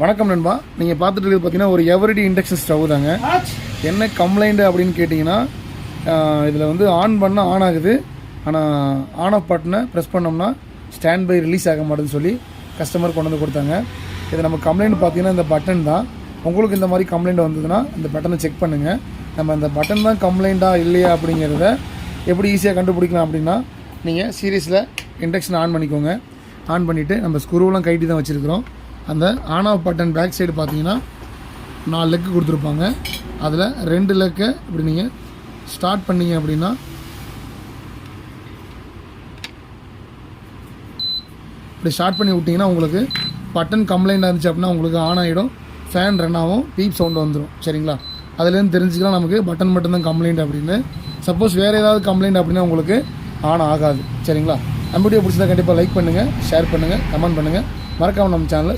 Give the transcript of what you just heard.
வணக்கம் நண்பா, நீங்கள் பார்த்துட்டு இருக்கிறது பார்த்தீங்கன்னா ஒரு எவரிடி இண்டக்ஷன் ஸ்டவ் தாங்க. என்ன கம்ப்ளைண்ட் அப்படின்னு கேட்டிங்கன்னா, இதில் வந்து ஆன் பண்ணால் ஆன் ஆகுது, ஆனால் ஆன் ஆஃப் பட்டனை ப்ரெஸ் பண்ணோம்னா ஸ்டாண்ட் பை ரிலீஸ் ஆக மாட்டேன்னு சொல்லி கஸ்டமர் கொண்டு வந்து கொடுத்தாங்க. இது நம்ம கம்ப்ளைண்ட் பார்த்தீங்கன்னா இந்த பட்டன் தான். உங்களுக்கு இந்த மாதிரி கம்ப்ளைண்ட் வந்ததுன்னா இந்த பட்டனை செக் பண்ணுங்கள். நம்ம இந்த பட்டன் தான் கம்ப்ளைண்ட்டாக இல்லையா அப்படிங்கிறத எப்படி ஈஸியாக கண்டுபிடிக்கலாம் அப்படின்னா, நீங்கள் சீரியஸில் இண்டக்ஷன் ஆன் பண்ணிக்கோங்க. ஆன் பண்ணிவிட்டு நம்ம ஸ்க்ரூவெலாம் கைட்டி தான் வச்சுருக்கிறோம். அந்த on off button back side பார்த்தீங்கன்னா 4 லெக்கு கொடுத்துருப்பாங்க. அதில் 2 லெக்கை இப்படி நீங்கள் ஸ்டார்ட் பண்ணிங்க அப்படின்னா இப்படி ஸ்டார்ட் பண்ணி விட்டிங்கன்னா உங்களுக்கு பட்டன் கம்ப்ளைண்ட் இருந்துச்சு அப்படின்னா உங்களுக்கு ஆன் ஆகிடும், ஃபேன் ரன் ஆகும், பீப் சவுண்டு வந்துடும். சரிங்களா? அதுலேருந்து தெரிஞ்சுக்கலாம் நமக்கு பட்டன் மட்டும்தான் கம்ப்ளைண்ட் அப்படின்னு. சப்போஸ் வேறு ஏதாவது கம்ப்ளைண்ட் அப்படின்னா உங்களுக்கு ஆன் ஆகாது. சரிங்களா? நம்ம வீடியோ பிடிச்சதா கண்டிப்பாக லைக் பண்ணுங்கள், ஷேர் பண்ணுங்கள், கமெண்ட் பண்ணுங்கள். மறக்காமல் நம்ம சேனலை